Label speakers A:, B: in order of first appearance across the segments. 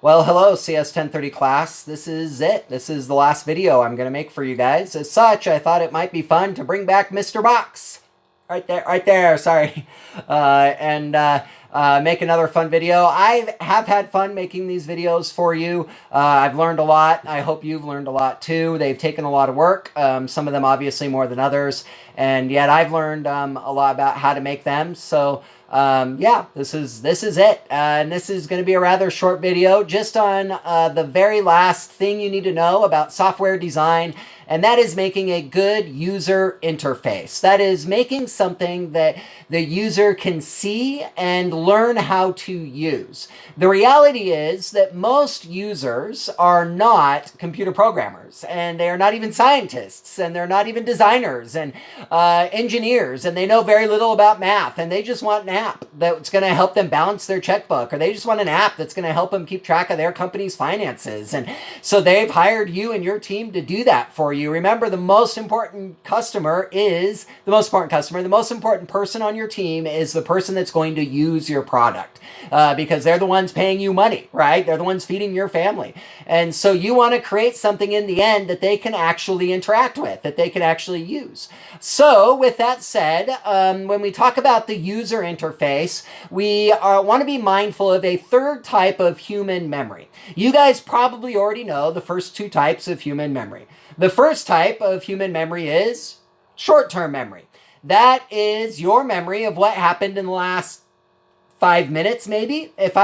A: Well, hello, CS 1030 class. This is it. This is the last video I'm going to make for you guys. As such, I thought it might be fun to bring back Mr. Box. Right there, sorry. Make another fun video. I have had fun making these videos for you. I've learned a lot. I hope you've learned a lot too. They've taken a lot of work, some of them obviously more than others, and yet I've learned a lot about how to make them. So yeah, this is it. And this is going to be a rather short video just on the very last thing you need to know about software design, and that is making a good user interface. That is making something that the user can see and learn how to use. The reality is that most users are not computer programmers, and they are not even scientists, and they're not even designers and engineers, and they know very little about math, and they just want an app that's going to help them balance their checkbook, or they just want an app that's going to help them keep track of their company's finances. And so they've hired you and your team to do that for you. Remember, the most important customer is the most important person on your team is the person that's going to use your product, because they're the ones paying you money, right? They're the ones feeding your family. And so you want to create something in the end that they can actually interact with, that they can actually use. So with that said, when we talk about the user interface, we want to be mindful of a third type of human memory. You guys probably already know the first two types of human memory. The first type of human memory is short-term memory. That is your memory of what happened in the last 5 minutes, maybe. If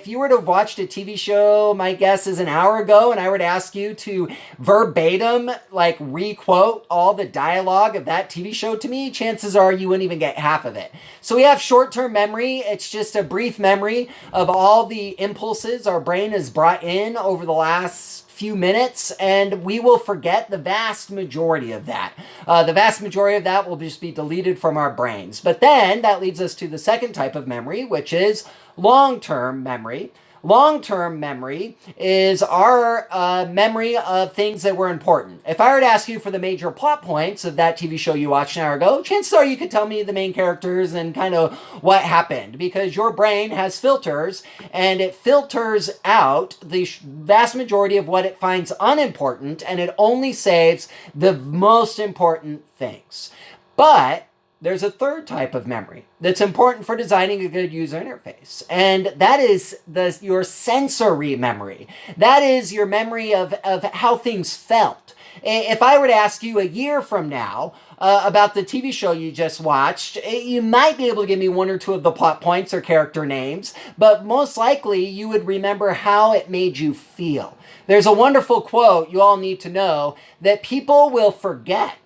A: you were to have watched a TV show, my guess is an hour ago, and I were to ask you to verbatim, like, re-quote all the dialogue of that TV show to me, chances are you wouldn't even get half of it. So we have short-term memory. It's just a brief memory of all the impulses our brain has brought in over the last few minutes, and we will forget the vast majority of that. The vast majority of that will just be deleted from our brains. But then that leads us to the second type of memory, which is long-term memory. Long-term memory is our memory of things that were important. If I were to ask you for the major plot points of that TV show you watched an hour ago, chances are you could tell me the main characters and kind of what happened, because your brain has filters, and it filters out the vast majority of what it finds unimportant, and it only saves the most important things. But there's a third type of memory that's important for designing a good user interface, and that is your sensory memory. That is your memory of how things felt. If I were to ask you a year from now about the TV show you just watched, you might be able to give me one or two of the plot points or character names, but most likely you would remember how it made you feel. There's a wonderful quote you all need to know, that people will forget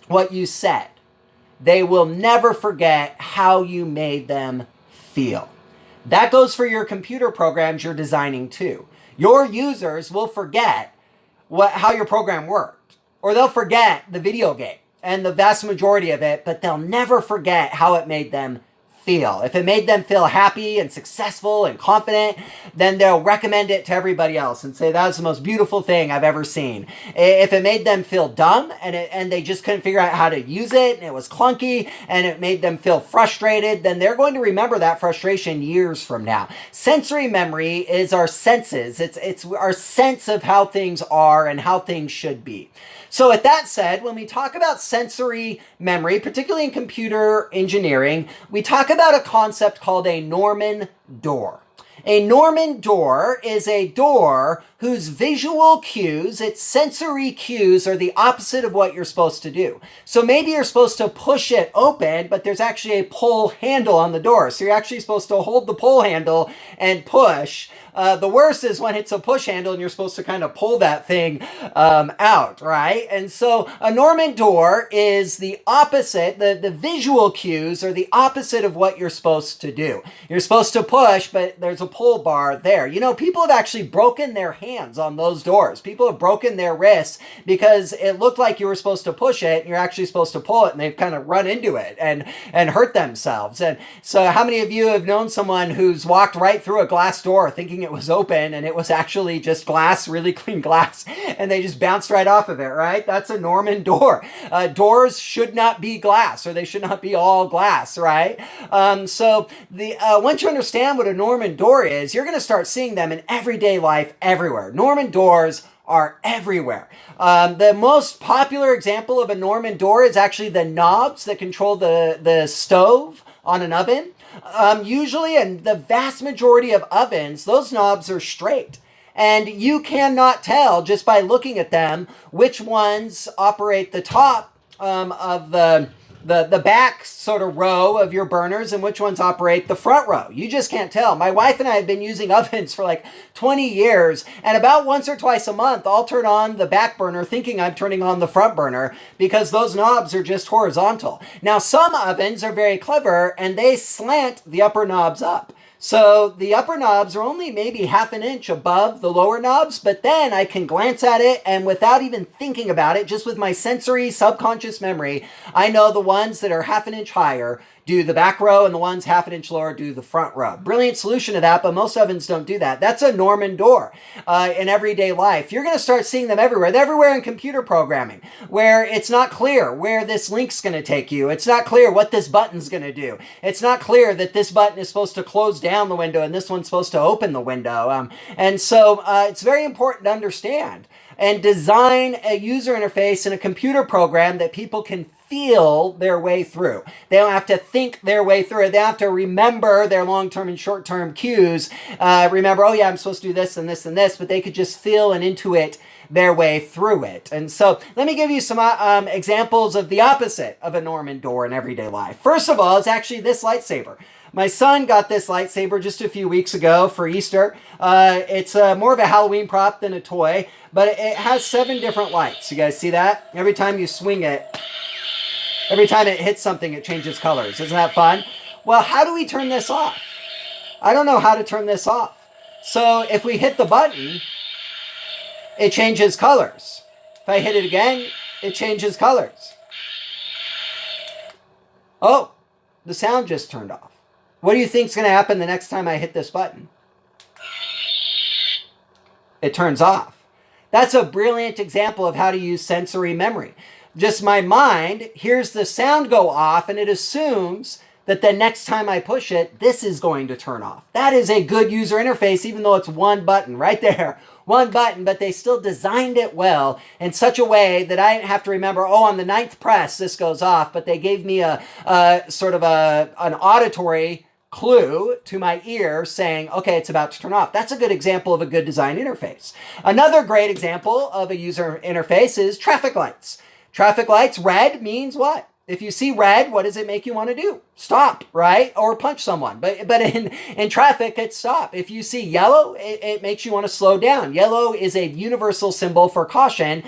A: what you said. They will never forget how you made them feel. That goes for your computer programs you're designing too. Your users will forget how your program worked, or they'll forget the video game and the vast majority of it, but they'll never forget how it made them feel. If it made them feel happy and successful and confident, then they'll recommend it to everybody else and say that was the most beautiful thing I've ever seen. If it made them feel dumb and they just couldn't figure out how to use it, and it was clunky, and it made them feel frustrated, then they're going to remember that frustration years from now. Sensory memory is our senses. It's our sense of how things are and how things should be. So with that said, when we talk about sensory memory, particularly in computer engineering, we talk about a concept called a Norman door. A Norman door is a door whose visual cues, its sensory cues, are the opposite of what you're supposed to do. So maybe you're supposed to push it open, but there's actually a pull handle on the door. So you're actually supposed to hold the pull handle and push. The worst is when it's a push handle and you're supposed to kind of pull that thing out, right? And so a Norman door is the opposite. The visual cues are the opposite of what you're supposed to do. You're supposed to push, but there's a pull bar there. You know, people have actually broken their hand hands on those doors. People have broken their wrists because it looked like you were supposed to push it and you're actually supposed to pull it, and they've kind of run into it and hurt themselves. And so how many of you have known someone who's walked right through a glass door thinking it was open and it was actually just glass, really clean glass, and they just bounced right off of it, right? That's a Norman door. Doors should not be glass, or they should not be all glass, right? So once you understand what a Norman door is, you're going to start seeing them in everyday life everywhere. Norman doors are everywhere. The most popular example of a Norman door is actually the knobs that control the stove on an oven. Usually, in the vast majority of ovens, those knobs are straight. And you cannot tell just by looking at them which ones operate the top of the back sort of row of your burners and which ones operate the front row. You just can't tell. My wife and I have been using ovens for like 20 years, and about once or twice a month, I'll turn on the back burner thinking I'm turning on the front burner because those knobs are just horizontal. Now, some ovens are very clever and they slant the upper knobs up. So the upper knobs are only maybe half an inch above the lower knobs, but then I can glance at it and without even thinking about it, just with my sensory subconscious memory, I know the ones that are half an inch higher do the back row and the ones half an inch lower do the front row. Brilliant solution to that, but most ovens don't do that. That's a Norman door in everyday life. You're going to start seeing them everywhere. They're everywhere in computer programming, where it's not clear where this link's going to take you. It's not clear what this button's going to do. It's not clear that this button is supposed to close down the window and this one's supposed to open the window. And so it's very important to understand and design a user interface in a computer program that people can feel their way through. They don't have to think their way through it. They don't have to remember their long-term and short-term cues. Remember, oh yeah, I'm supposed to do this and this and this, but they could just feel and intuit their way through it. And so let me give you some examples of the opposite of a Norman door in everyday life. First of all, it's actually this lightsaber. My son got this lightsaber just a few weeks ago for Easter. It's more of a Halloween prop than a toy, but it has 7 different lights. You guys see that? Every time you swing it, every time it hits something, it changes colors. Isn't that fun? Well, how do we turn this off? I don't know how to turn this off. So if we hit the button, it changes colors. If I hit it again, it changes colors. Oh, the sound just turned off. What do you think is going to happen the next time I hit this button? It turns off. That's a brilliant example of how to use sensory memory. Just my mind hears the sound go off and it assumes that the next time I push it, this is going to turn off. That is a good user interface, even though it's one button right there. One button, but they still designed it well in such a way that I didn't have to remember, oh, on the 9th press, this goes off, but they gave me a sort of an auditory clue to my ear saying, okay, it's about to turn off. That's a good example of a good design interface. Another great example of a user interface is traffic lights. Traffic lights, red means what? If you see red, what does it make you want to do? Stop, right? Or punch someone. But in traffic, it's stop. If you see yellow, it makes you want to slow down. Yellow is a universal symbol for caution.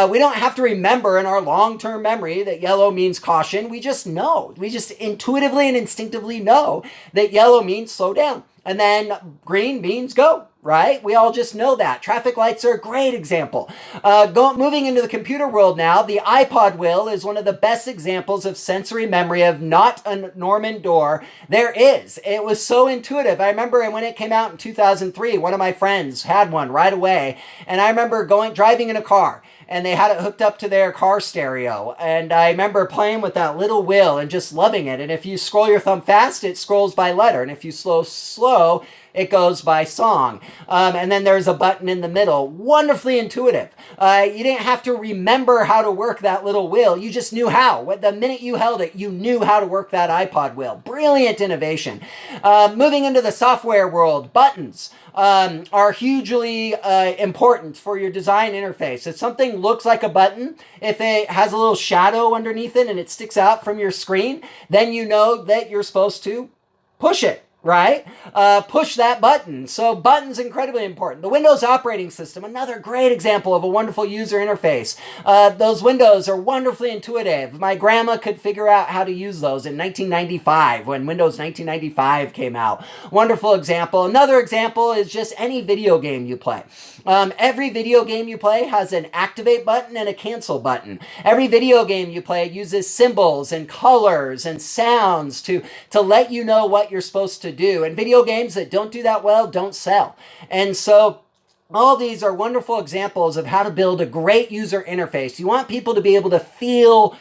A: We don't have to remember in our long-term memory that yellow means caution. We just know. We just intuitively and instinctively know that yellow means slow down. And then green means go, right? We all just know that. Traffic lights are a great example. Moving into the computer world now, the iPod wheel is one of the best examples of sensory memory of not a Norman door there is. It was so intuitive. I remember when it came out in 2003, one of my friends had one right away. And I remember driving in a car, and they had it hooked up to their car stereo. And I remember playing with that little wheel and just loving it. And if you scroll your thumb fast, it scrolls by letter. And if you slow, it goes by song. And then there's a button in the middle. Wonderfully intuitive. You didn't have to remember how to work that little wheel. You just knew how. The minute you held it, you knew how to work that iPod wheel. Brilliant innovation. Moving into the software world, buttons are hugely important for your design interface. If something looks like a button, if it has a little shadow underneath it and it sticks out from your screen, then you know that you're supposed to push it. right? Push that button. So buttons incredibly important. The Windows operating system, another great example of a wonderful user interface. Those windows are wonderfully intuitive. My grandma could figure out how to use those in 1995 when Windows 1995 came out. Wonderful example. Another example is just any video game you play. Every video game you play has an activate button and a cancel button. Every video game you play uses symbols and colors and sounds to let you know what you're supposed to do. And video games that don't do that well don't sell. And so all these are wonderful examples of how to build a great user interface. You want people to be able to feel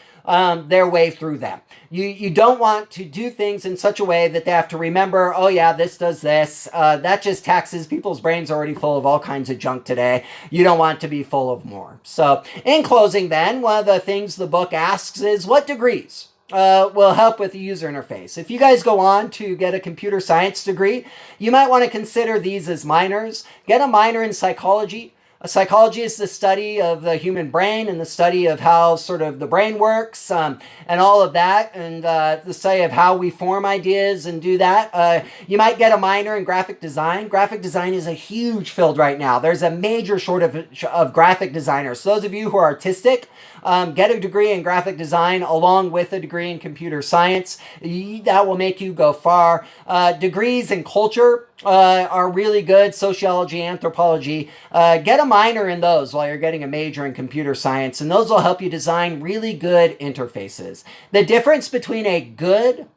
A: their way through them. You don't want to do things in such a way that they have to remember, oh yeah, this does this. That just taxes people's brains already full of all kinds of junk today. You don't want to be full of more. So in closing then, one of the things the book asks is what degrees will help with the user interface. If you guys go on to get a computer science degree, you might want to consider these as minors. Get a minor in psychology. Psychology is the study of the human brain and the study of how sort of the brain works and all of that, and the study of how we form ideas and do that. You might get a minor in graphic design. Graphic design is a huge field right now. There's a major shortage of graphic designers. So those of you who are artistic, get a degree in graphic design along with a degree in computer science. That will make you go far. Degrees in culture are really good. Sociology, anthropology. Get a minor in those while you're getting a major in computer science, and those will help you design really good interfaces. The difference between a good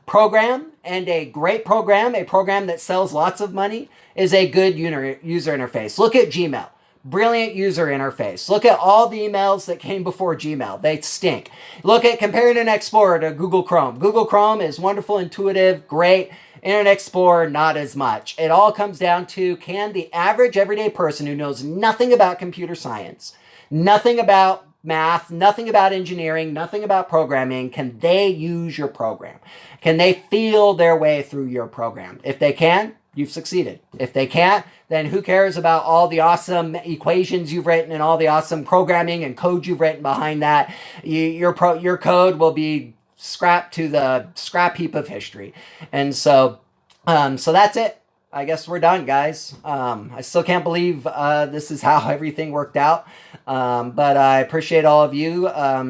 A: program and a great program, a program that sells lots of money, is a good user interface. Look at Gmail. Brilliant user interface. Look at all the emails that came before Gmail. They stink. Look at compare Internet Explorer to Google Chrome. Google Chrome is wonderful, intuitive, great. Internet Explorer, not as much. It all comes down to, can the average everyday person who knows nothing about computer science, nothing about math, nothing about engineering, nothing about programming, can they use your program? Can they feel their way through your program? If they can, you've succeeded. If they can't, then who cares about all the awesome equations you've written and all the awesome programming and code you've written behind that? Your code will be scrapped to the scrap heap of history. And so that's it. I guess we're done, guys. I still can't believe this is how everything worked out. But I appreciate all of you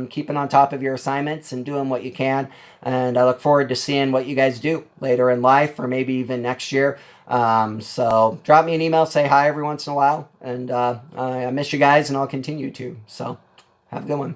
A: keeping on top of your assignments and doing what you can. And I look forward to seeing what you guys do later in life or maybe even next year. So drop me an email, say hi every once in a while. And I miss you guys and I'll continue to. So have a good one.